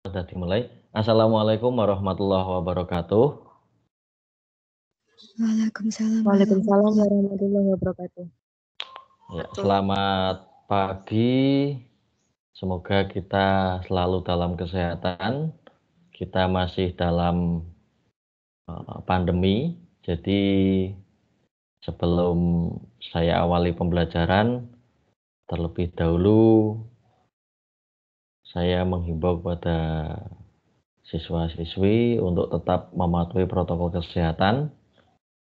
Sudah dimulai. Assalamualaikum warahmatullahi wabarakatuh. Waalaikumsalam Waalaikumsalam warahmatullahi wabarakatuh. Ya, selamat pagi. Semoga kita selalu dalam kesehatan. Kita masih dalam pandemi. Jadi sebelum saya awali pembelajaran, terlebih dahulu saya menghimbau kepada siswa-siswi untuk tetap mematuhi protokol kesehatan,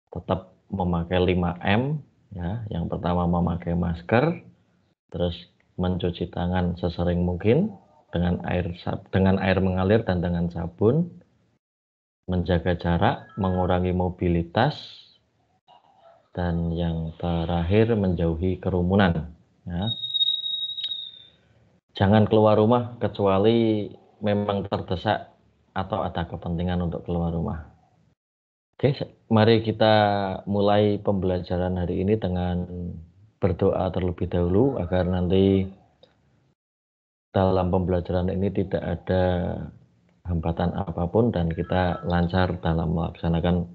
tetap memakai 5M, ya. Yang pertama memakai masker, terus mencuci tangan sesering mungkin dengan air mengalir dan dengan sabun, menjaga jarak, mengurangi mobilitas, dan yang terakhir menjauhi kerumunan, ya. Jangan keluar rumah kecuali memang terdesak atau ada kepentingan untuk keluar rumah. Oke, mari kita mulai pembelajaran hari ini dengan berdoa terlebih dahulu agar nanti dalam pembelajaran ini tidak ada hambatan apapun dan kita lancar dalam melaksanakan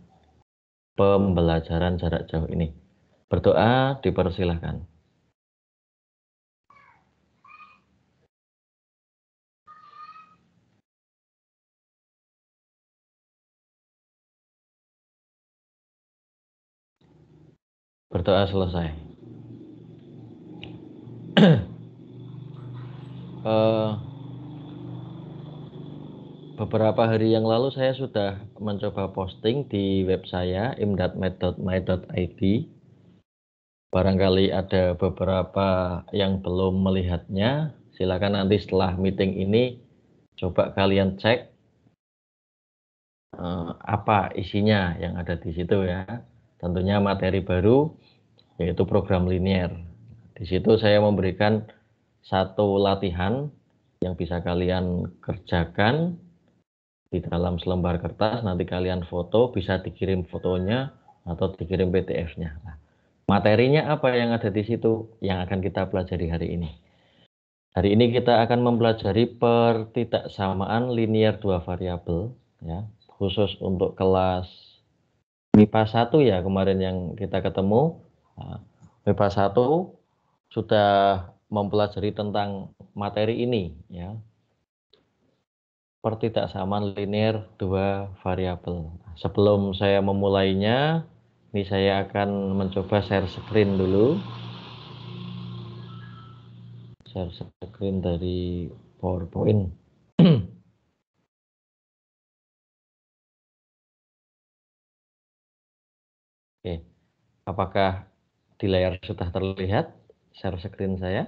pembelajaran jarak jauh ini. Berdoa dipersilahkan. Berdoa selesai. Beberapa hari yang lalu saya sudah mencoba posting di web saya imdatmed.my.id. Barangkali ada beberapa yang belum melihatnya. Silakan nanti setelah meeting ini coba kalian cek apa isinya yang ada di situ, ya. Tentunya materi baru yaitu program linear. Di situ saya memberikan satu latihan yang bisa kalian kerjakan di dalam selembar kertas. Nanti kalian foto, bisa dikirim fotonya atau dikirim PDF-nya. Nah, materinya apa yang ada di situ yang akan kita pelajari hari ini? Hari ini kita akan mempelajari pertidaksamaan linear dua variabel, ya, khusus untuk kelas MIPA 1 ya, kemarin yang kita ketemu. Nah, MIPA 1 sudah mempelajari tentang materi ini, ya. Pertidaksamaan linear dua variabel. Sebelum saya memulainya, ini saya akan mencoba share screen dulu. Share screen dari PowerPoint. Oke, apakah di layar sudah terlihat share screen saya?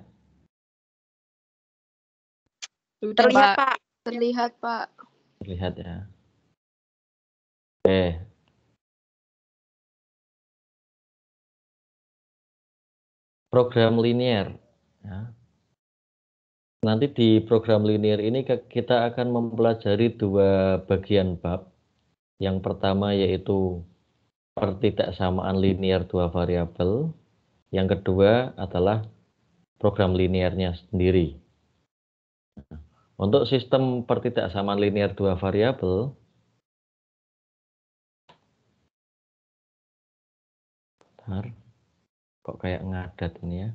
Terlihat, Pak. Terlihat, Pak. Terlihat, ya. Oke. Program linear, ya. Nanti di program linear ini kita akan mempelajari dua bagian bab. Yang pertama yaitu pertidaksamaan linear dua variabel. Yang kedua adalah program linearnya sendiri. Untuk sistem pertidaksamaan linear dua variabel, bentar, kok kayak ngadat ini, ya.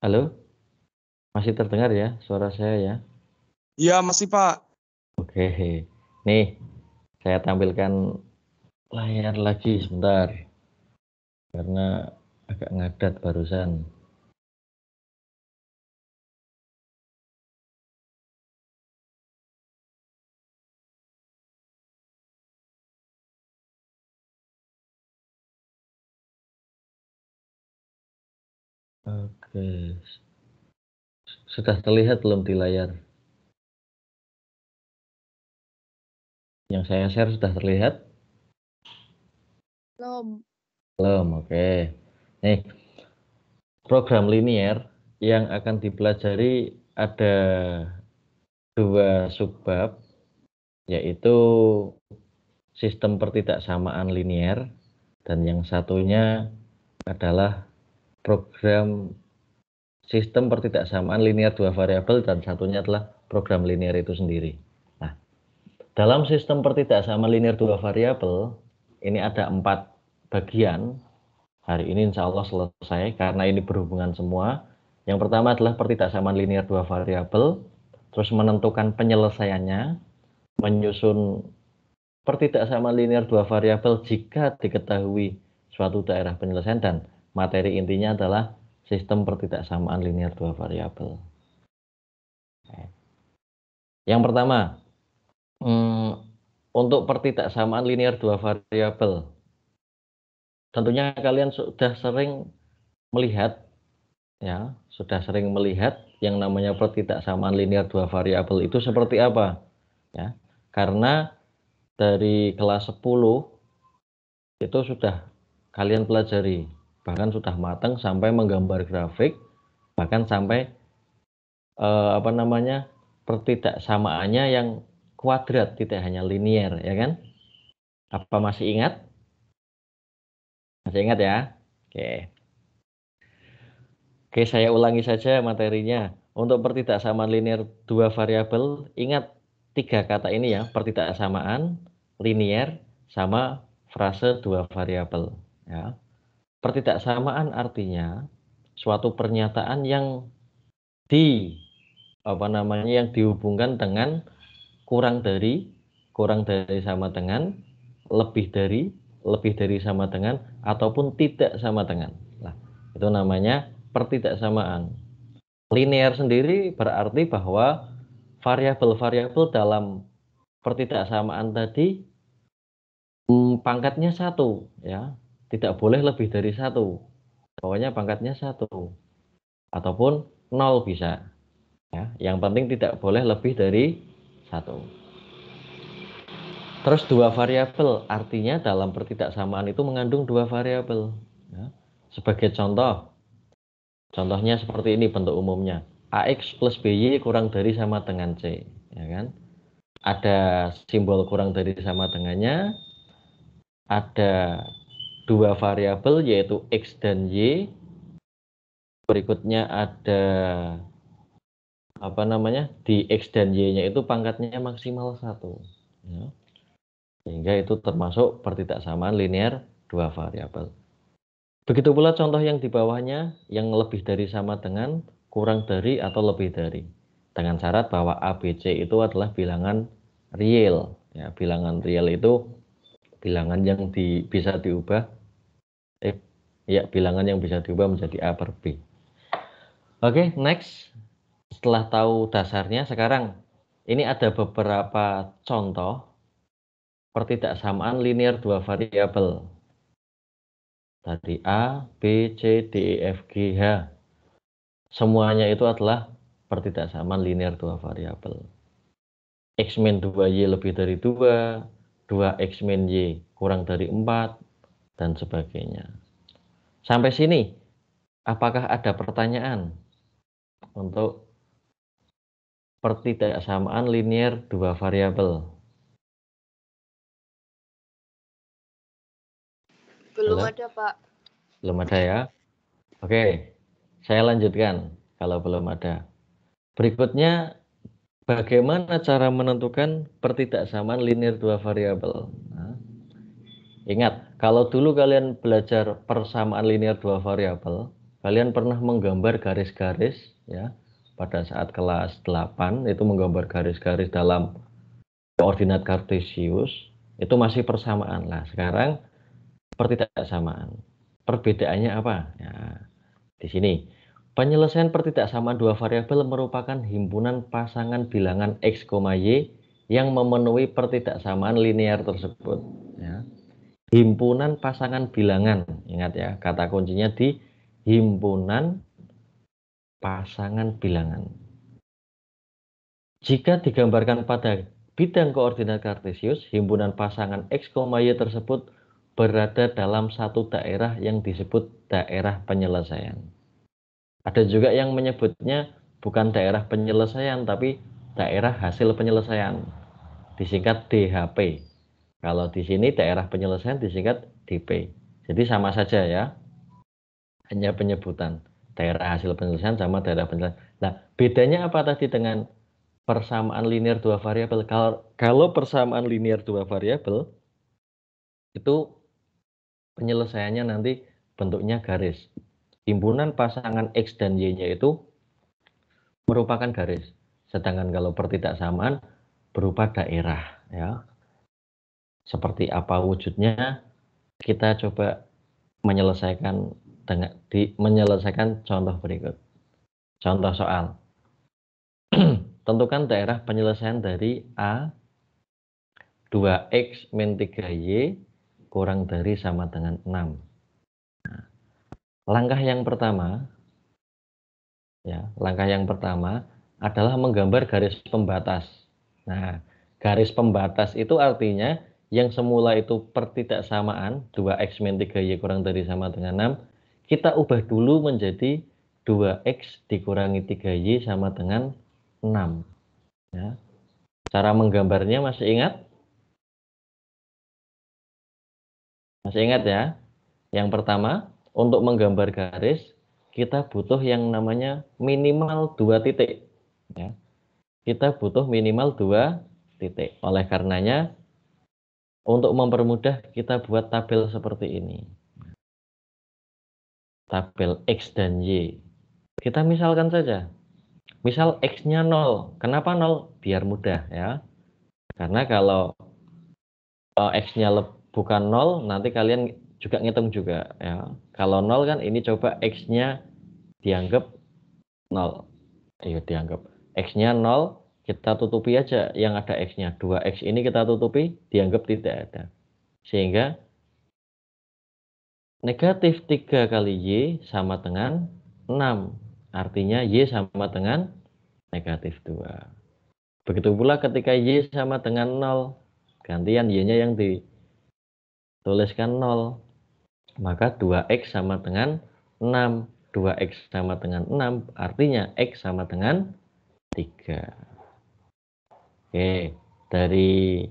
Halo? Masih terdengar ya suara saya, ya? Iya, masih, Pak. Oke. Nih, saya tampilkan layar lagi sebentar. Karena agak ngadat barusan. Oke. Sudah terlihat belum di layar? Yang saya share sudah terlihat? Belum. Belum, oke. Nih, program linear yang akan dipelajari ada dua subbab, yaitu sistem pertidaksamaan linear dan yang satunya adalah program sistem pertidaksamaan linear dua variabel, dan satunya adalah program linear itu sendiri. Nah, dalam sistem pertidaksamaan linear dua variabel ini ada 4 bagian. Hari ini insya Allah selesai karena ini berhubungan semua. Yang pertama adalah pertidaksamaan linear dua variabel, terus menentukan penyelesaiannya, menyusun pertidaksamaan linear dua variabel jika diketahui suatu daerah penyelesaian, dan materi intinya adalah sistem pertidaksamaan linear dua variabel. Yang pertama, untuk pertidaksamaan linear dua variabel, tentunya kalian sudah sering melihat yang namanya pertidaksamaan linear dua variabel itu seperti apa, ya. Karena dari kelas 10 itu sudah kalian pelajari, bahkan sudah matang sampai menggambar grafik, bahkan sampai pertidaksamaannya yang kuadrat, tidak hanya linier, ya kan? Apa masih ingat? Masih ingat ya? Oke, saya ulangi saja materinya. Untuk pertidaksamaan linear dua variabel, ingat 3 kata ini ya, pertidaksamaan, linier, sama frase dua variabel, ya. Pertidaksamaan artinya suatu pernyataan yang yang dihubungkan dengan kurang dari sama dengan, lebih dari sama dengan, ataupun tidak sama dengan. Nah, itu namanya pertidaksamaan. Linear sendiri berarti bahwa variabel-variabel dalam pertidaksamaan tadi pangkatnya 1, ya. Tidak boleh lebih dari 1. Pokoknya pangkatnya 1 ataupun 0 bisa, ya. Yang penting tidak boleh lebih dari 1. Terus dua variabel artinya dalam pertidaksamaan itu mengandung 2 variabel, ya. Sebagai contohnya seperti ini bentuk umumnya, AX plus BY kurang dari sama dengan C, ya kan? Ada simbol kurang dari sama dengannya, ada 2 variabel yaitu X dan Y, berikutnya ada di X dan Y nya itu pangkatnya maksimal 1, ya. Sehingga itu termasuk pertidaksamaan linear 2 variabel. Begitu pula contoh yang di bawahnya, yang lebih dari sama dengan, kurang dari, atau lebih dari. Dengan syarat bahwa ABC itu adalah bilangan real. Ya, bilangan real itu bilangan yang bisa diubah menjadi A per B. Oke, next. Setelah tahu dasarnya, sekarang ini ada beberapa contoh pertidaksamaan linear 2 variabel. Tadi A, B, C, D, E, F, G, H. Semuanya itu adalah pertidaksamaan linear 2 variabel. X min 2Y lebih dari 2, 2X min Y kurang dari 4, dan sebagainya. Sampai sini, apakah ada pertanyaan untuk pertidaksamaan linear 2 variabel? Belum ada, Pak. Belum ada ya? Oke, saya lanjutkan kalau belum ada. Berikutnya, bagaimana cara menentukan pertidaksamaan linear 2 variabel? Nah, ingat, kalau dulu kalian belajar persamaan linear 2 variabel, kalian pernah menggambar garis-garis, ya. Pada saat kelas 8 itu menggambar garis-garis dalam koordinat kartesius, itu masih persamaan. Nah, sekarang pertidaksamaan. Perbedaannya apa? Ya, di sini. Penyelesaian pertidaksamaan 2 variabel merupakan himpunan pasangan bilangan X, Y yang memenuhi pertidaksamaan linear tersebut, ya. Himpunan pasangan bilangan. Ingat ya, kata kuncinya di himpunan pasangan bilangan. Jika digambarkan pada bidang koordinat kartesius, himpunan pasangan X, Y tersebut berada dalam satu daerah yang disebut daerah penyelesaian. Ada juga yang menyebutnya bukan daerah penyelesaian, tapi daerah hasil penyelesaian, disingkat DHP. Kalau di sini daerah penyelesaian disingkat DP. Jadi sama saja ya. Hanya penyebutan daerah hasil penyelesaian sama daerah penyelesaian. Nah, bedanya apa tadi dengan persamaan linear dua variabel? Kalau persamaan linear dua variabel itu penyelesaiannya nanti bentuknya garis. Himpunan pasangan X dan Y-nya itu merupakan garis. Sedangkan kalau pertidaksamaan berupa daerah ya. Seperti apa wujudnya? Kita coba menyelesaikan menyelesaikan contoh berikut. Contoh soal. Tentukan daerah penyelesaian dari A 2X min 3Y kurang dari sama dengan 6. Nah, langkah yang pertama adalah menggambar garis pembatas. Nah, garis pembatas itu artinya yang semula itu pertidaksamaan 2X min 3Y kurang dari sama dengan 6, kita ubah dulu menjadi 2X dikurangi 3Y sama dengan 6. Ya. Cara menggambarnya masih ingat? Masih ingat ya? Yang pertama, untuk menggambar garis, kita butuh yang namanya minimal 2 titik. Ya. Kita butuh minimal 2 titik. Oleh karenanya, untuk mempermudah, kita buat tabel seperti ini. Tabel X dan Y. Kita misalkan saja. Misal X-nya 0. Kenapa 0? Biar mudah ya. Karena kalau X-nya bukan 0, nanti kalian juga ngitung juga ya. Kalau 0 kan ini coba X-nya dianggap 0. Ayo dianggap X-nya 0, kita tutupi aja yang ada X-nya. 2X ini kita tutupi, dianggap tidak ada. Sehingga negatif 3 kali Y sama dengan 6. Artinya Y sama dengan negatif 2. Begitu pula ketika Y sama dengan 0, gantian Y-nya yang dituliskan 0. Maka 2X sama dengan 6. 2X sama dengan 6, artinya X sama dengan 3. Oke, dari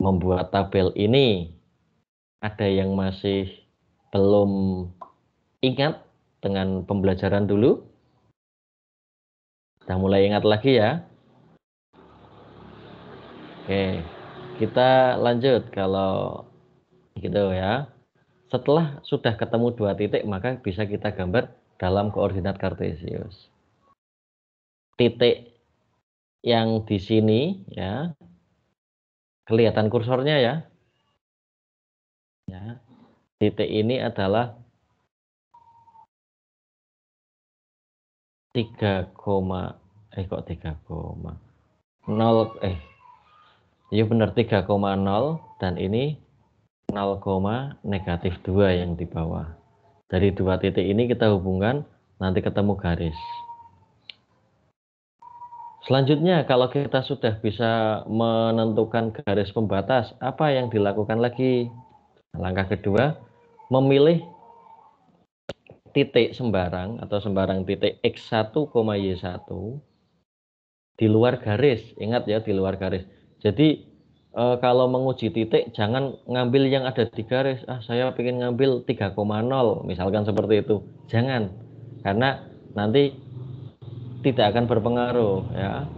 membuat tabel ini, ada yang masih belum ingat dengan pembelajaran dulu? Kita mulai ingat lagi ya. Oke, kita lanjut kalau gitu ya. Setelah sudah ketemu 2 titik, maka bisa kita gambar dalam koordinat kartesius. Titik yang di sini ya, kelihatan kursornya ya. Ya. Titik ini adalah 3, kok 3,0 iya benar 3,0 dan ini 0, negatif 2 yang di bawah. Dari 2 titik ini kita hubungkan, nanti ketemu garis. Selanjutnya, kalau kita sudah bisa menentukan garis pembatas, apa yang dilakukan lagi? Langkah kedua, memilih titik sembarang atau sembarang titik X1, Y1 di luar garis. Ingat ya, di luar garis. Jadi kalau menguji titik jangan ngambil yang ada di garis. Saya ingin ngambil 3,0 misalkan seperti itu. Jangan. Karena nanti tidak akan berpengaruh ya.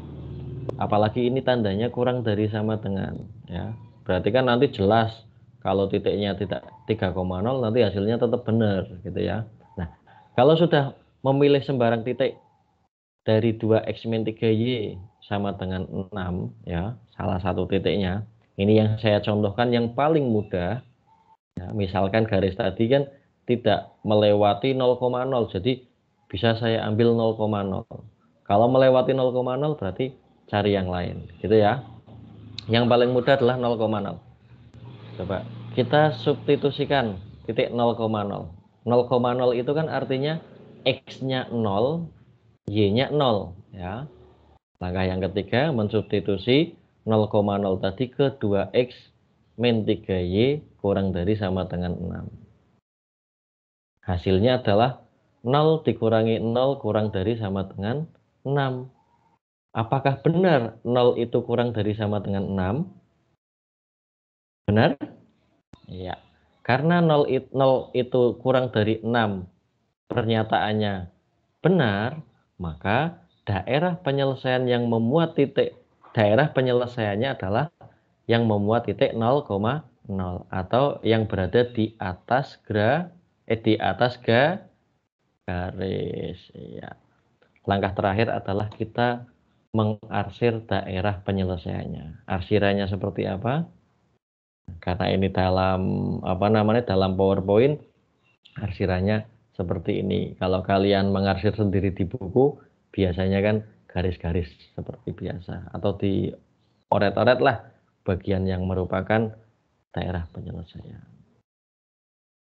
Apalagi ini tandanya kurang dari sama dengan ya. Berarti kan nanti jelas kalau titiknya tidak 3,0 nanti hasilnya tetap benar gitu ya. Nah, kalau sudah memilih sembarang titik dari 2X min 3Y sama dengan 6 ya, salah satu titiknya. Ini yang saya contohkan yang paling mudah. Ya, misalkan garis tadi kan tidak melewati 0,0, jadi bisa saya ambil 0,0. Kalau melewati 0,0 berarti cari yang lain, gitu ya. Yang paling mudah adalah 0,0. Coba kita substitusikan titik 0,0. 0,0 itu kan artinya X-nya 0, Y-nya 0 ya. Langkah yang ketiga mensubstitusi 0,0 tadi ke 2X min 3Y kurang dari sama dengan 6. Hasilnya adalah 0 dikurangi 0 kurang dari sama dengan 6. Apakah benar 0 itu kurang dari sama dengan 6? Benar? Iya. karena 0 itu kurang dari 6 pernyataannya benar, maka daerah penyelesaian yang memuat titik, daerah penyelesaiannya adalah yang memuat titik 0,0 atau yang berada di atas garis. Ya. Langkah terakhir adalah kita mengarsir daerah penyelesaiannya. Arsirannya seperti apa? Karena ini dalam dalam PowerPoint, arsirannya seperti ini. Kalau kalian mengarsir sendiri di buku, biasanya kan garis-garis seperti biasa atau di oret-oret lah bagian yang merupakan daerah penyelesaian.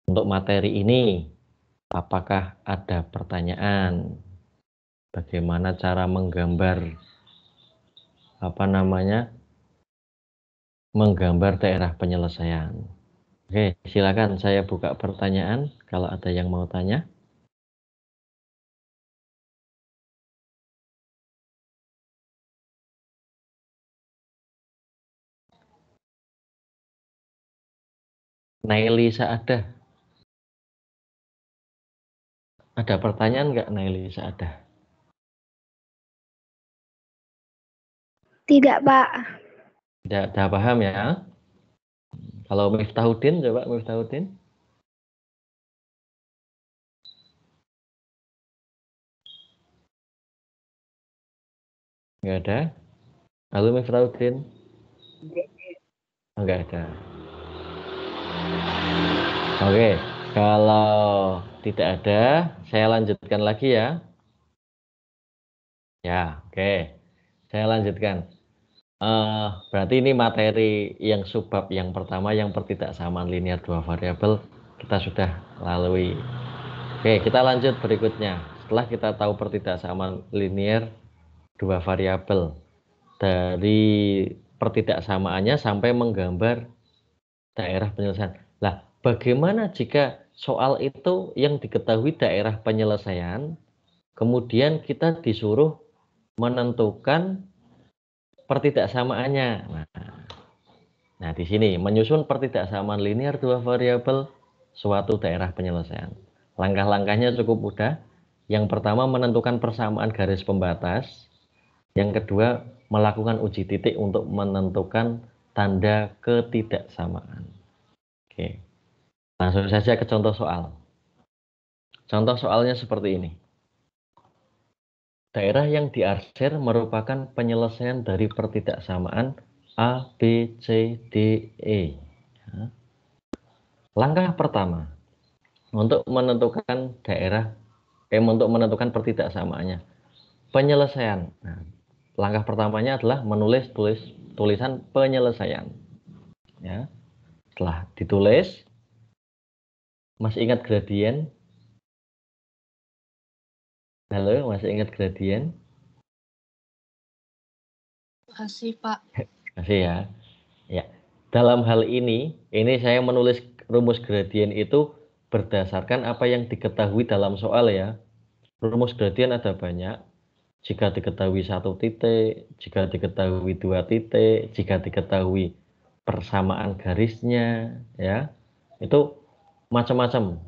Untuk materi ini, apakah ada pertanyaan? Bagaimana cara menggambar menggambar daerah penyelesaian? Oke, silakan saya buka pertanyaan kalau ada yang mau tanya. Naili Saadah. Ada pertanyaan nggak Naili Saadah? Tidak, Pak. Tidak paham ya? Kalau Miftahuddin, coba Miftahuddin. Nggak ada? Halo Miftahuddin? Nggak ada. Oke, kalau tidak ada, saya lanjutkan lagi ya. Ya, oke. Saya lanjutkan. Berarti ini materi yang subbab yang pertama, yang pertidaksamaan linear dua variabel kita sudah lalui. Oke, kita lanjut berikutnya. Setelah kita tahu pertidaksamaan linear dua variabel, dari pertidaksamaannya sampai menggambar daerah penyelesaian. Lah, bagaimana jika soal itu yang diketahui daerah penyelesaian, kemudian kita disuruh menentukan pertidaksamaannya. Nah, di sini menyusun pertidaksamaan linear dua variabel suatu daerah penyelesaian. Langkah-langkahnya cukup mudah. Yang pertama menentukan persamaan garis pembatas. Yang kedua melakukan uji titik untuk menentukan tanda ketidaksamaan. Oke. Langsung saja ke contoh soal. Contoh soalnya seperti ini. Daerah yang diarsir merupakan penyelesaian dari pertidaksamaan A, B, C, D, E. Langkah pertama untuk menentukan untuk menentukan pertidaksamaannya. Penyelesaian. Nah, langkah pertamanya adalah menulis tulisan penyelesaian. Ya. Setelah ditulis, masih ingat gradien? Halo, masih ingat gradien? Makasih, Pak. Masih ya. Ya. Dalam hal ini saya menulis rumus gradien itu berdasarkan apa yang diketahui dalam soal ya. Rumus gradien ada banyak. Jika diketahui 1 titik, jika diketahui 2 titik, jika diketahui persamaan garisnya, ya, itu macam-macam.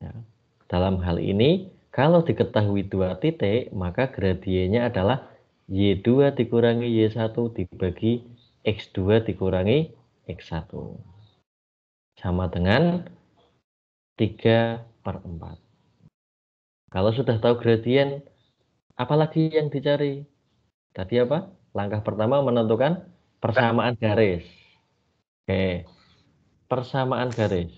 Ya. Dalam hal ini, kalau diketahui 2 titik, maka gradiennya adalah Y2 dikurangi Y1 dibagi X2 dikurangi X1. Sama dengan 3/4. Kalau sudah tahu gradien, apalagi yang dicari? Tadi apa? Langkah pertama menentukan persamaan garis. Oke, persamaan garis.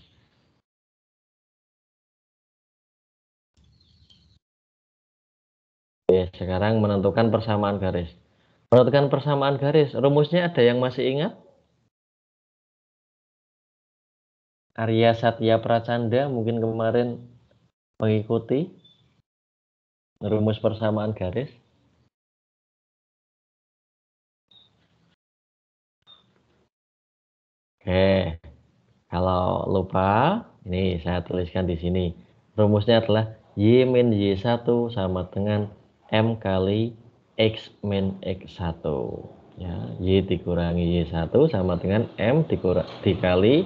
Oke, sekarang menentukan persamaan garis. Menentukan persamaan garis, rumusnya ada yang masih ingat? Arya Satya Pracanda mungkin kemarin mengikuti rumus persamaan garis. Oke, kalau lupa, ini saya tuliskan di sini. Rumusnya adalah Y min Y1 sama dengan M kali X min X1. Ya, Y dikurangi Y1 sama dengan M dikali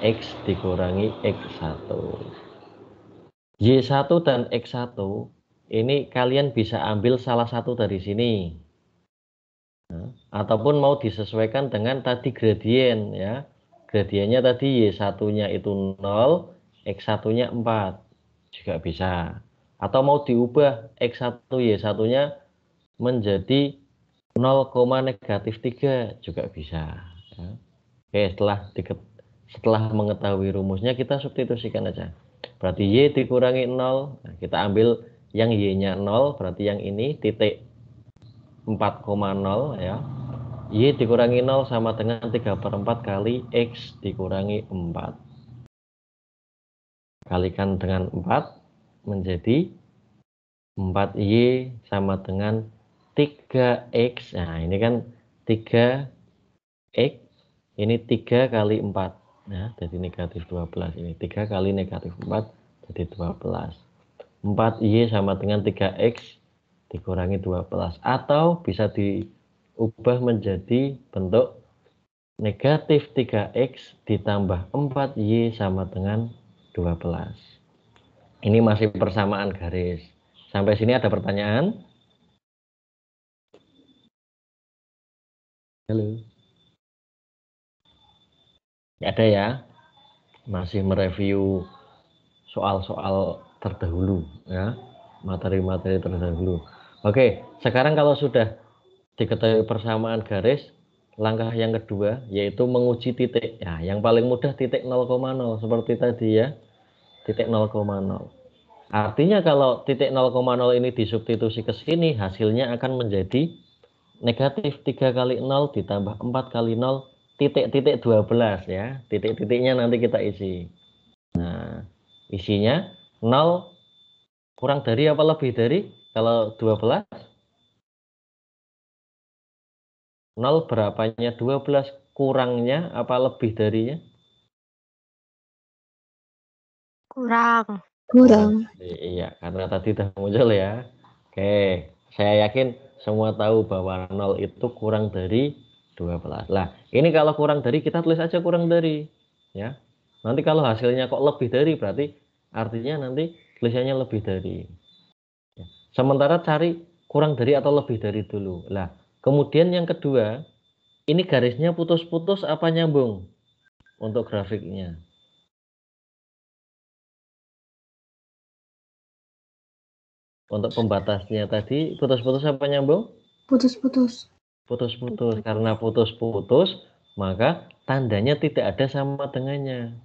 X dikurangi X1. Y1 dan X1 ini kalian bisa ambil salah satu dari sini. Ataupun mau disesuaikan dengan tadi gradien ya. Gradiennya tadi Y1-nya itu 0, X1-nya 4. Juga bisa. Atau mau diubah X1 Y1-nya menjadi 0,-3 juga bisa ya. Oke, setelah mengetahui rumusnya kita substitusikan aja. Berarti Y dikurangi 0, nah, kita ambil yang Y-nya 0, berarti yang ini titik 4,0 ya. Y dikurangi 0 sama dengan 3/4 kali X dikurangi 4. Kalikan dengan 4 menjadi 4Y sama dengan 3X. Nah ini kan 3X, ini 3 kali 4 ya, jadi negatif 12. Ini 3 kali negatif 4 jadi 12. 4Y sama dengan 3X dikurangi 12. Atau bisa diubah menjadi bentuk negatif 3X ditambah 4Y sama dengan 12. Ini masih persamaan garis. Sampai sini ada pertanyaan? Halo. Ya ada ya. Masih mereview soal-soal terdahulu ya. Materi-materi terdahulu. Oke, sekarang kalau sudah diketahui persamaan garis, langkah yang kedua yaitu menguji titik. Ya, yang paling mudah titik 0,0 seperti tadi ya. Titik 0,0. Artinya kalau titik 0,0 ini disubstitusi ke sini, hasilnya akan menjadi negatif 3 kali 0 ditambah 4 kali 0 titik-titik 12 ya. Titik-titiknya nanti kita isi. Nah, isinya 0 kurang dari apa lebih dari? Kalau 12? 0 berapanya 12 kurangnya apa lebih darinya? Kurang. Kurang. Iya, karena tadi udah muncul ya. Oke, saya yakin semua tahu bahwa 0 itu kurang dari 12. Lah, ini kalau kurang dari kita tulis aja kurang dari ya. Nanti kalau hasilnya kok lebih dari berarti artinya nanti tulisannya lebih dari. Ya. Sementara cari kurang dari atau lebih dari dulu. Lah, kemudian yang kedua, ini garisnya putus-putus apa nyambung untuk grafiknya? Untuk pembatasnya tadi putus-putus apa nyambung? Putus-putus. Putus-putus. Karena putus-putus, maka tandanya tidak ada sama dengannya.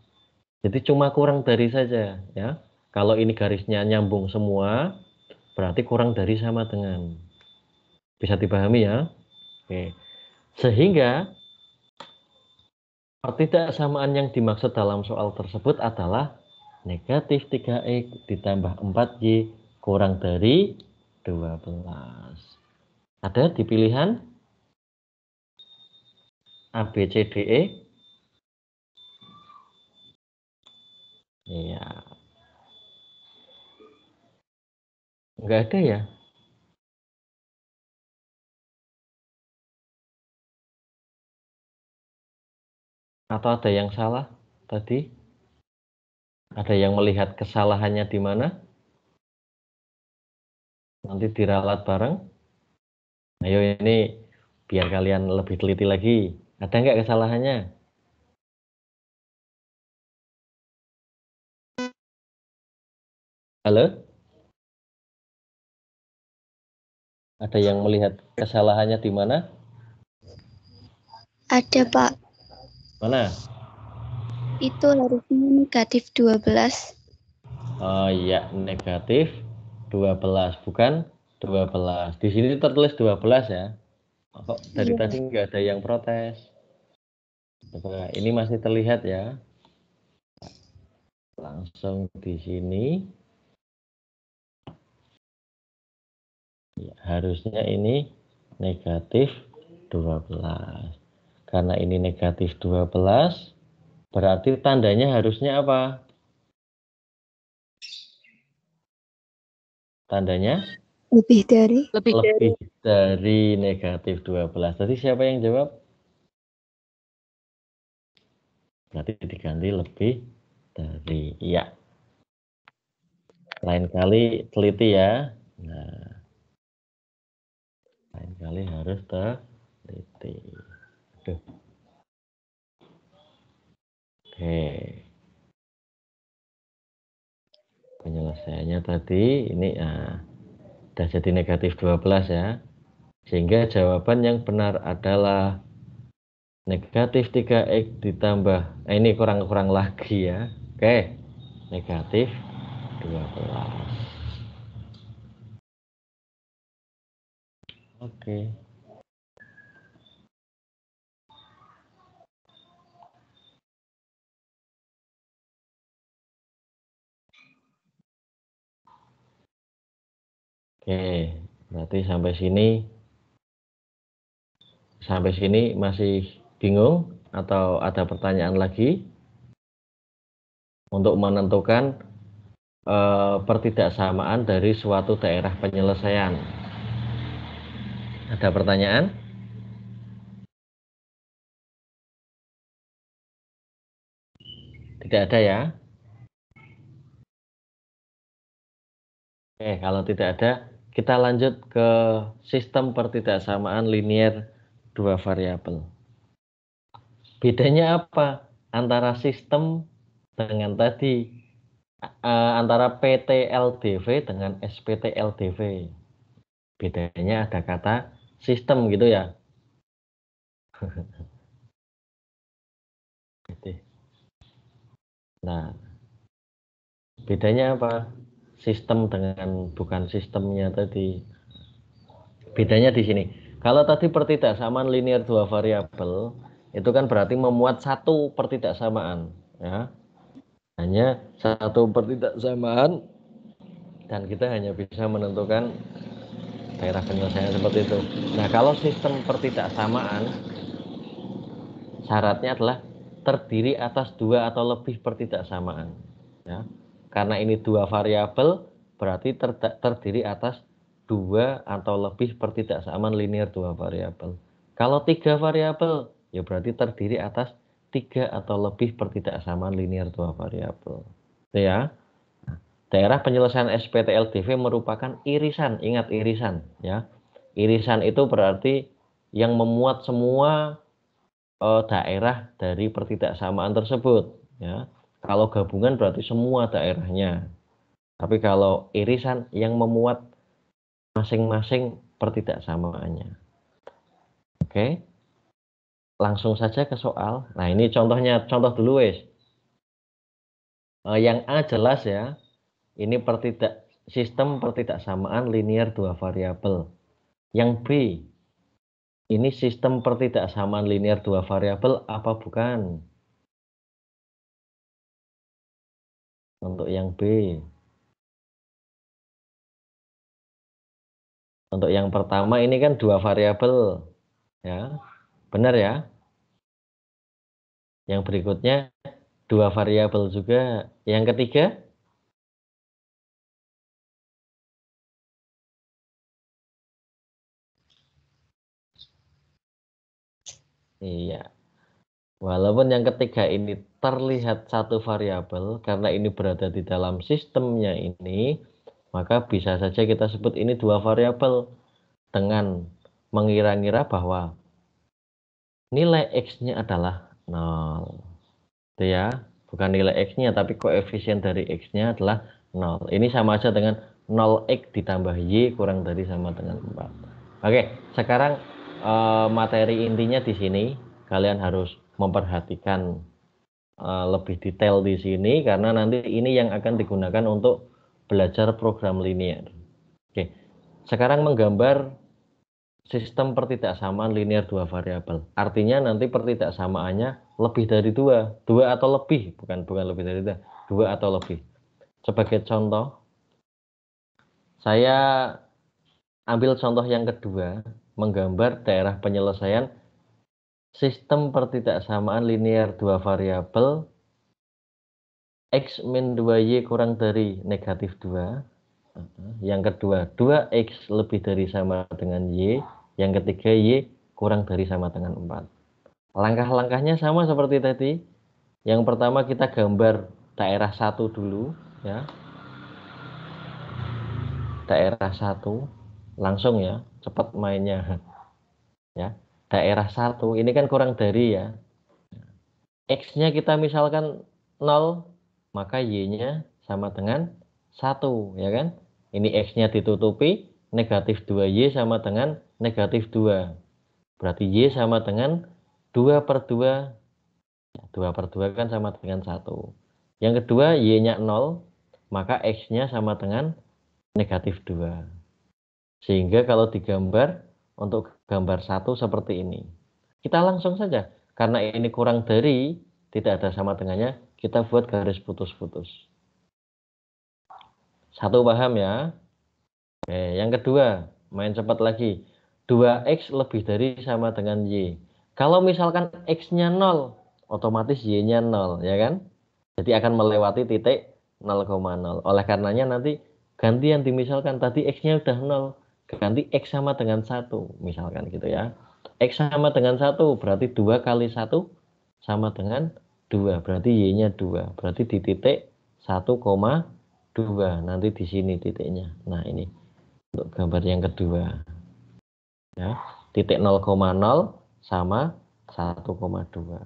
Jadi cuma kurang dari saja ya. Kalau ini garisnya nyambung semua, berarti kurang dari sama dengan. Bisa dipahami ya? Oke. Sehingga ketidaksamaan yang dimaksud dalam soal tersebut adalah negatif 3X ditambah 4Y kurang dari 12. Ada di pilihan A, B, C, D, E? Iya. Enggak ada ya? Atau ada yang salah tadi? Ada yang melihat kesalahannya di mana? Nanti diralat bareng. Ayo ini biar kalian lebih teliti lagi. Ada nggak kesalahannya? Halo? Ada yang melihat kesalahannya di mana? Ada, Pak. Mana? Itu harusnya negatif 12. Oh iya, negatif 12, bukan 12. Di sini tertulis 12 ya. Kok dari Iya. tadi nggak ada yang protes? Coba, ini masih terlihat ya. Langsung di sini. Ya, harusnya ini negatif 12. Karena ini negatif 12, berarti tandanya harusnya apa? Tandanya Lebih dari. lebih dari negatif 12. Tadi siapa yang jawab? Berarti diganti lebih dari. Iya. Lain kali teliti ya. Nah, lain kali harus teliti. Aduh. Oke. Penyelesaiannya tadi ini udah jadi negatif 12 ya. Sehingga jawaban yang benar adalah negatif 3x ditambah, ini kurang lagi ya. Oke, negatif 12. Oke. Oke, berarti sampai sini masih bingung atau ada pertanyaan lagi untuk menentukan pertidaksamaan dari suatu daerah penyelesaian. Ada pertanyaan? Tidak ada ya? Oke, kalau tidak ada, kita lanjut ke sistem pertidaksamaan linier dua variabel. Bedanya apa antara sistem dengan tadi, antara PTLDV dengan SPTLDV? Bedanya ada kata sistem gitu ya. Nah, bedanya apa? Sistem dengan bukan sistemnya tadi. Bedanya di sini. Kalau tadi pertidaksamaan linier dua variabel, itu kan berarti memuat satu pertidaksamaan, ya. Hanya satu pertidaksamaan dan kita hanya bisa menentukan daerah penyelesaian seperti itu. Nah, kalau sistem pertidaksamaan syaratnya adalah terdiri atas dua atau lebih pertidaksamaan, ya. Karena ini dua variabel, berarti terdiri atas dua atau lebih pertidaksamaan linier dua variabel. Kalau tiga variabel, ya berarti terdiri atas tiga atau lebih pertidaksamaan linier dua variabel. Ya, daerah penyelesaian SPTLDV merupakan irisan. Ingat irisan, ya. Irisan itu berarti yang memuat semua daerah dari pertidaksamaan tersebut, ya. Kalau gabungan berarti semua daerahnya. Tapi kalau irisan yang memuat masing-masing pertidaksamaannya. Oke. Langsung saja ke soal. Nah, ini contoh dulu wes. Yang A jelas ya. Ini sistem pertidaksamaan linier dua variabel. Yang B, ini sistem pertidaksamaan linier dua variabel apa bukan? Untuk yang B. Untuk yang pertama ini kan dua variabel, ya. Benar ya? Yang berikutnya dua variabel juga. Yang ketiga? Iya. Walaupun yang ketiga ini terlihat satu variabel, karena ini berada di dalam sistemnya ini, maka bisa saja kita sebut ini dua variabel dengan mengira-ngira bahwa nilai X-nya adalah 0. Itu ya, bukan nilai X-nya, tapi koefisien dari X-nya adalah 0. Ini sama aja dengan 0X ditambah Y kurang dari sama dengan 4. Oke, sekarang materi intinya di sini. Kalian harus memperhatikan lebih detail di sini, karena nanti ini yang akan digunakan untuk belajar program linier. Oke, sekarang menggambar sistem pertidaksamaan linier dua variabel. Artinya nanti pertidaksamaannya lebih dari dua atau lebih, bukan lebih dari dua atau lebih. Sebagai contoh, saya ambil contoh yang kedua, menggambar daerah penyelesaian sistem pertidaksamaan linier dua variabel X min 2Y kurang dari negatif 2. Yang kedua, 2X lebih dari sama dengan Y. Yang ketiga, Y kurang dari sama dengan 4. Langkah-langkahnya sama seperti tadi. Yang pertama kita gambar daerah 1 dulu ya. Daerah 1 langsung ya, cepat mainnya ya. Daerah 1 ini kan kurang dari ya. X-nya kita misalkan 0, maka Y-nya sama dengan 1 ya kan. Ini X-nya ditutupi, negatif 2Y sama dengan negatif 2. Berarti Y sama dengan 2 per 2. 2 per 2 kan sama dengan 1. Yang kedua Y-nya 0, maka X-nya sama dengan negatif 2. Sehingga kalau digambar untuk gambar 1 seperti ini. Kita langsung saja. Karena ini kurang dari, tidak ada sama dengannya, kita buat garis putus-putus. 1 paham ya? Oke, yang kedua, main cepat lagi. 2X lebih dari sama dengan Y. Kalau misalkan X-nya 0, otomatis Y-nya 0, ya kan? Jadi akan melewati titik 0,0. Oleh karenanya nanti gantian dimisalkan tadi X-nya udah 0, ganti X sama dengan 1, misalkan gitu ya. X sama dengan 1, berarti 2 kali 1 sama dengan 2, berarti Y-nya 2. Berarti di titik 1,2. Nanti di sini titiknya. Nah, ini untuk gambar yang kedua. Ya, titik 0,0 sama 1,2.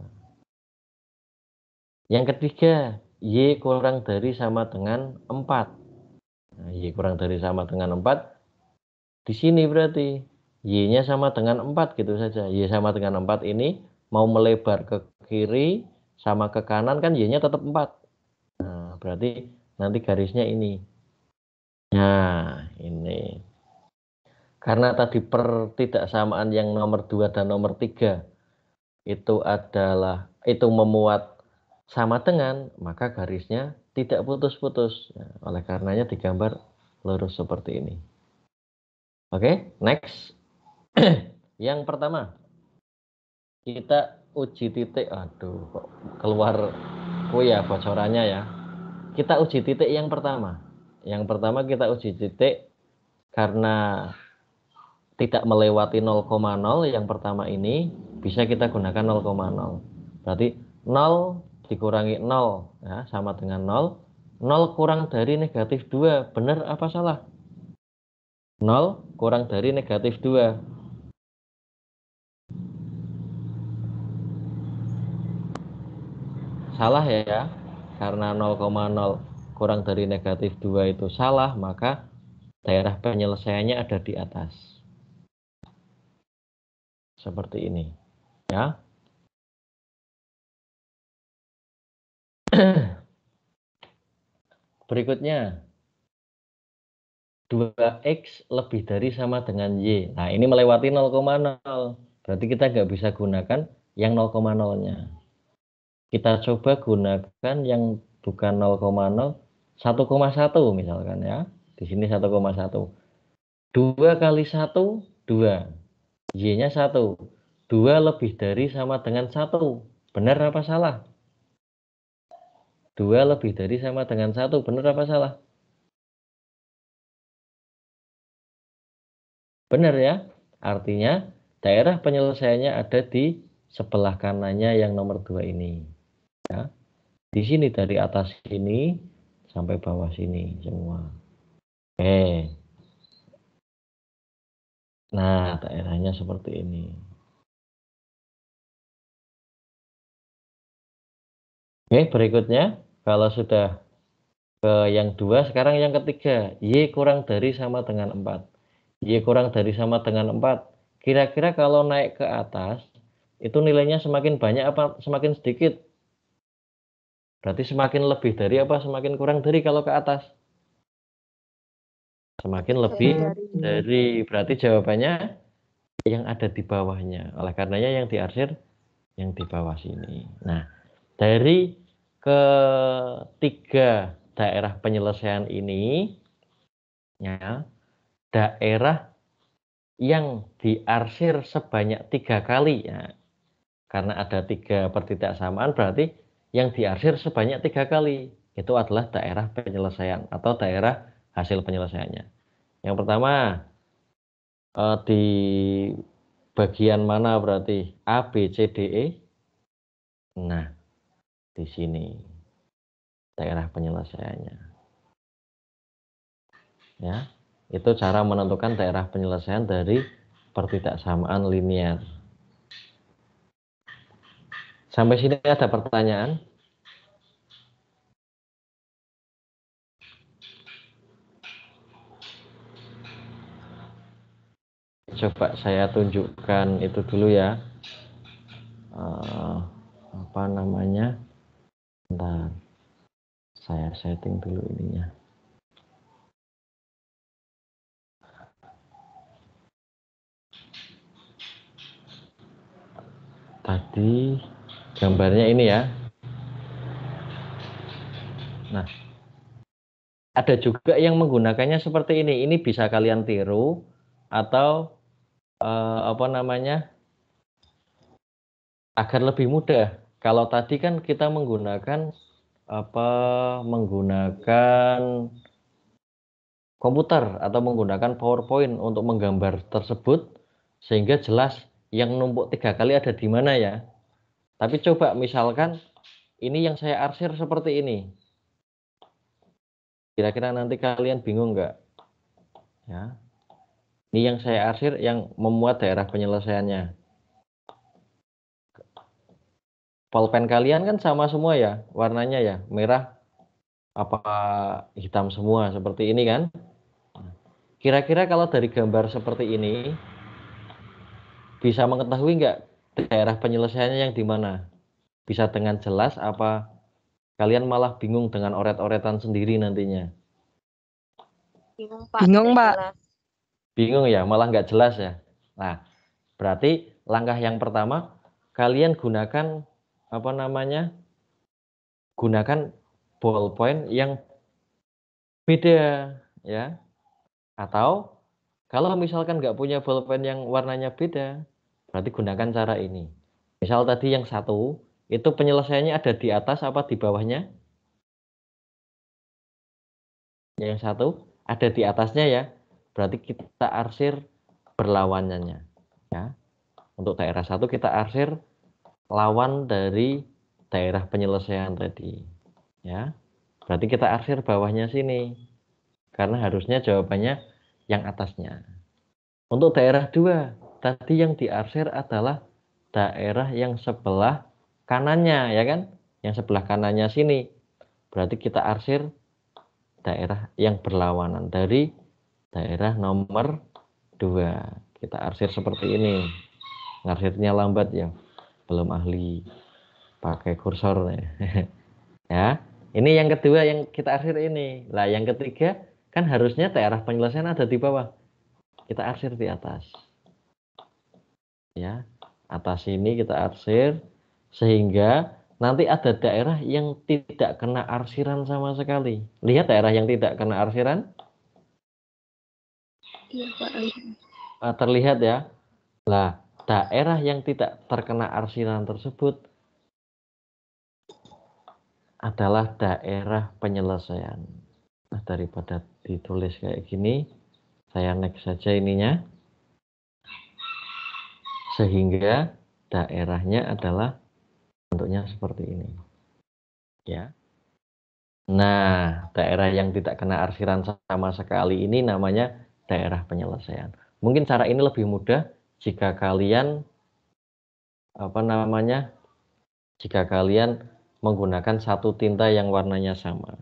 Yang ketiga, Y kurang dari sama dengan 4. Nah, Y kurang dari sama dengan 4. Di sini berarti Y-nya sama dengan 4 gitu saja. Y sama dengan 4 ini mau melebar ke kiri sama ke kanan kan Y-nya tetap 4. Nah, berarti nanti garisnya ini. Nah, ini. Karena tadi pertidaksamaan yang nomor 2 dan nomor 3 itu memuat sama dengan, maka garisnya tidak putus-putus. Nah, oleh karenanya digambar lurus seperti ini. Oke, next. Yang pertama, kita uji titik. Aduh, kok keluar ya bocorannya ya. Kita uji titik yang pertama. Yang pertama kita uji titik karena tidak melewati 0,0 yang pertama ini bisa kita gunakan 0,0. Berarti 0 dikurangi 0 ya, sama dengan 0. 0 kurang dari negatif 2. Benar apa salah? 0 kurang dari negatif 2. Salah ya. Karena 0,0 kurang dari negatif 2 itu salah, maka daerah penyelesaiannya ada di atas. Seperti ini. Ya. Berikutnya 2X lebih dari sama dengan Y. Nah, ini melewati 0,0. Berarti kita nggak bisa gunakan yang 0,0-nya. Kita coba gunakan yang bukan 0,0, 1,1 misalkan ya. Di sini 1,1. 2 kali 1, 2. Y-nya 1. 2 lebih dari sama dengan 1. Benar apa salah? 2 lebih dari sama dengan 1. Benar apa salah? Benar ya? Artinya daerah penyelesaiannya ada di sebelah kanannya yang nomor 2 ini. Ya. Di sini dari atas sini sampai bawah sini semua. Oke. Nah, daerahnya seperti ini. Oke, berikutnya kalau sudah ke yang 2, sekarang yang ketiga. Y kurang dari sama dengan 4. Y kurang dari sama dengan 4. Kira-kira kalau naik ke atas, itu nilainya semakin banyak apa semakin sedikit? Berarti semakin lebih dari apa semakin kurang dari kalau ke atas? Semakin lebih dari. Berarti jawabannya yang ada di bawahnya. Oleh karenanya yang diarsir yang di bawah sini. Nah, dari ketiga daerah penyelesaian ini, ya, daerah yang diarsir sebanyak 3 kali, ya, karena ada 3 pertidaksamaan, berarti yang diarsir sebanyak 3 kali itu adalah daerah penyelesaian atau daerah hasil penyelesaiannya. Yang pertama di bagian mana berarti A, B, C, D, E. Nah, di sini daerah penyelesaiannya. Ya, itu cara menentukan daerah penyelesaian dari pertidaksamaan linear. Sampai sini ada pertanyaan? Coba saya tunjukkan itu dulu ya. Apa namanya? Bentar. Saya setting dulu ininya. Tadi gambarnya ini ya. Nah, ada juga yang menggunakannya seperti ini. Ini bisa kalian tiru atau apa namanya? Agar lebih mudah. Kalau tadi kan kita menggunakan menggunakan komputer atau menggunakan PowerPoint untuk menggambar tersebut sehingga jelas yang numpuk 3 kali ada di mana ya. Tapi coba misalkan ini yang saya arsir seperti ini. Kira-kira nanti kalian bingung nggak? Ya. Ini yang saya arsir yang memuat daerah penyelesaiannya. Pulpen kalian kan sama semua ya, warnanya ya, merah apa hitam semua seperti ini kan? Kira-kira kalau dari gambar seperti ini bisa mengetahui nggak daerah penyelesaiannya yang di mana? Bisa dengan jelas apa kalian malah bingung dengan oret-oretan sendiri nantinya? Bingung, Pak. Bingung, Nggak Pak. jelas. Bingung ya, malah nggak jelas ya. Nah, berarti langkah yang pertama kalian gunakan apa namanya? Gunakan ballpoint yang beda ya. Atau kalau misalkan nggak punya ballpen yang warnanya beda, berarti gunakan cara ini. Misal tadi yang satu, itu penyelesaiannya ada di atas apa di bawahnya? Yang satu ada di atasnya ya. Berarti kita arsir berlawanannya. Ya. Untuk daerah satu kita arsir lawan dari daerah penyelesaian tadi. Ya. Berarti kita arsir bawahnya sini. Karena harusnya jawabannya yang atasnya. Untuk daerah 2, tadi yang diarsir adalah daerah yang sebelah kanannya, ya kan? Yang sebelah kanannya sini. Berarti kita arsir daerah yang berlawanan dari daerah nomor 2. Kita arsir seperti ini. Ngarsirnya lambat ya, belum ahli pakai kursor. Ya, ini yang kedua yang kita arsir ini. Lah, yang ketiga kan harusnya daerah penyelesaian ada di bawah. Kita arsir di atas. Ya, atas ini kita arsir sehingga nanti ada daerah yang tidak kena arsiran sama sekali. Lihat daerah yang tidak kena arsiran. Iya, Pak. Terlihat ya. Lah, daerah yang tidak terkena arsiran tersebut adalah daerah penyelesaian. Nah, daripada ditulis kayak gini, saya next saja ininya. Sehingga daerahnya adalah bentuknya seperti ini. Ya. Nah, daerah yang tidak kena arsiran sama sekali ini namanya daerah penyelesaian. Mungkin cara ini lebih mudah jika kalian jika kalian menggunakan satu tinta yang warnanya sama.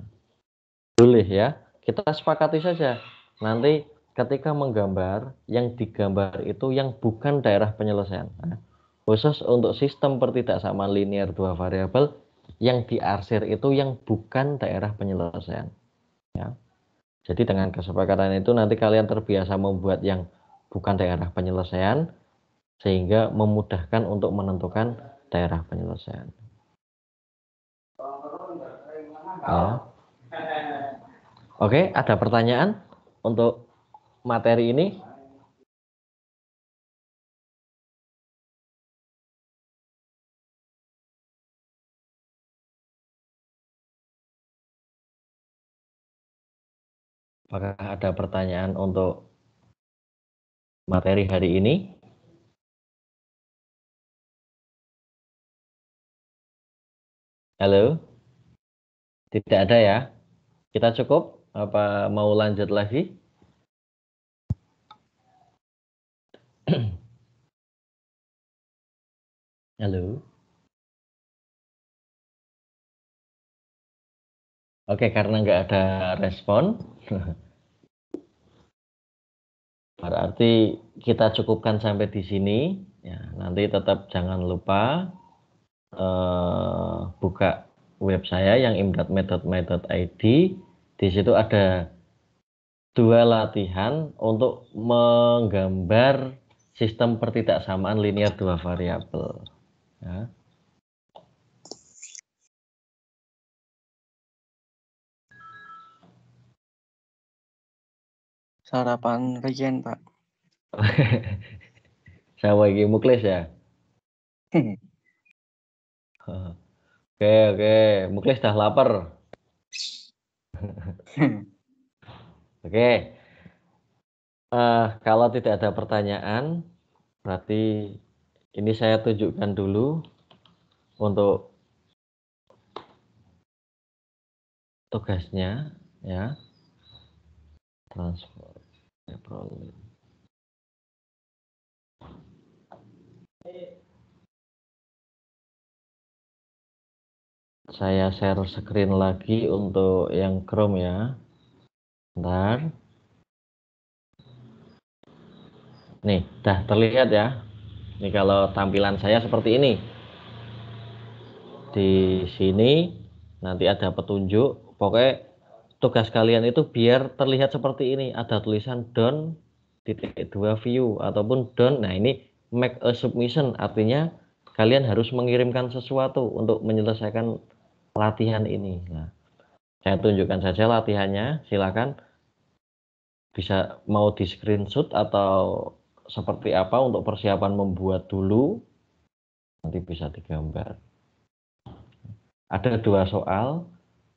Boleh ya, kita sepakati saja. Nanti ketika menggambar, yang digambar itu yang bukan daerah penyelesaian. Nah, khusus untuk sistem pertidaksamaan linear 2 variabel, yang diarsir itu yang bukan daerah penyelesaian. Ya. Jadi dengan kesepakatan itu nanti kalian terbiasa membuat yang bukan daerah penyelesaian, sehingga memudahkan untuk menentukan daerah penyelesaian. Ya. Oke, ada pertanyaan untuk materi ini? Apakah ada pertanyaan untuk materi hari ini? Halo? Tidak ada ya? Kita cukup? Apa mau lanjut lagi? Halo? Oke, karena nggak ada respon, berarti kita cukupkan sampai di sini. Ya, nanti tetap jangan lupa buka web saya yang imdatmed.my.id. Di situ ada 2 latihan untuk menggambar sistem pertidaksamaan linear 2 variabel. Ya. Sarapan Regen, Pak. Saya lagi muklis ya. Oke, muklis dah lapar. Oke, kalau tidak ada pertanyaan, berarti ini saya tunjukkan dulu untuk tugasnya, ya. Transfer. Saya share screen lagi untuk yang Chrome ya. Bentar. Nih, dah terlihat ya. Ini kalau tampilan saya seperti ini. Di sini nanti ada petunjuk. Pokoknya tugas kalian itu biar terlihat seperti ini. Ada tulisan done .2 view ataupun done. Nah, ini make a submission, artinya kalian harus mengirimkan sesuatu untuk menyelesaikan latihan ini. Nah, saya tunjukkan saja latihannya, silakan bisa mau di screenshot atau seperti apa untuk persiapan membuat dulu, nanti bisa digambar. Ada 2 soal.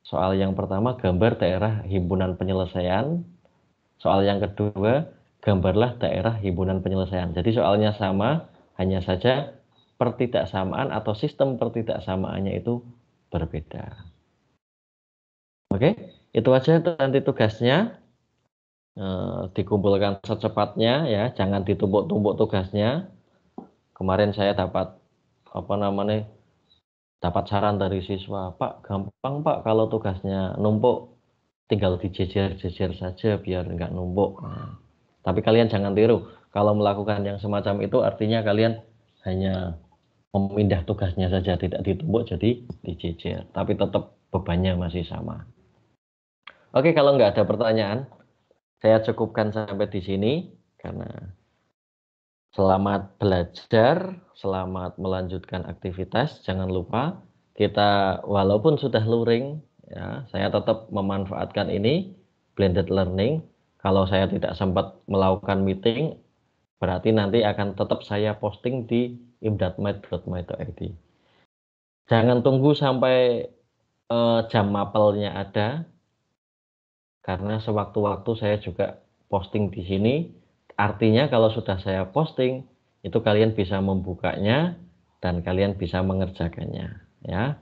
Soal yang pertama, gambar daerah himpunan penyelesaian. Soal yang kedua, gambarlah daerah himpunan penyelesaian. Jadi soalnya sama, hanya saja pertidaksamaan atau sistem pertidaksamaannya itu berbeda. Oke, itu aja nanti tugasnya. Dikumpulkan secepatnya ya, jangan ditumpuk-tumpuk tugasnya. Kemarin saya dapat dapat saran dari siswa, Pak, gampang Pak kalau tugasnya numpuk, tinggal dijejer-jejer saja biar nggak numpuk. Nah, tapi kalian jangan tiru, kalau melakukan yang semacam itu artinya kalian hanya memindah tugasnya saja, tidak ditumpuk jadi dijejer, tapi tetap bebannya masih sama. Oke, kalau nggak ada pertanyaan, saya cukupkan sampai di sini karena selamat belajar, selamat melanjutkan aktivitas. Jangan lupa kita walaupun sudah luring, ya, saya tetap memanfaatkan ini blended learning. Kalau saya tidak sempat melakukan meeting, berarti nanti akan tetap saya posting di imdatmed.my.id. Jangan tunggu sampai jam mapelnya ada, karena sewaktu-waktu saya juga posting di sini. Artinya kalau sudah saya posting, itu kalian bisa membukanya dan kalian bisa mengerjakannya, ya.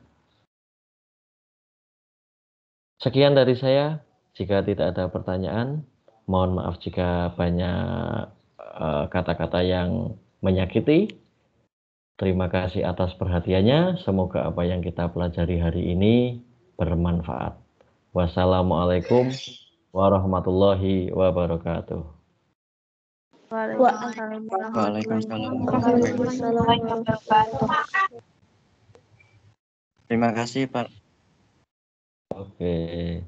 Sekian dari saya. Jika tidak ada pertanyaan, mohon maaf jika banyak kata-kata yang menyakiti. Terima kasih atas perhatiannya. Semoga apa yang kita pelajari hari ini bermanfaat. Wassalamualaikum warahmatullahi wabarakatuh. Waalaikumsalam. Terima kasih, Pak. Oke.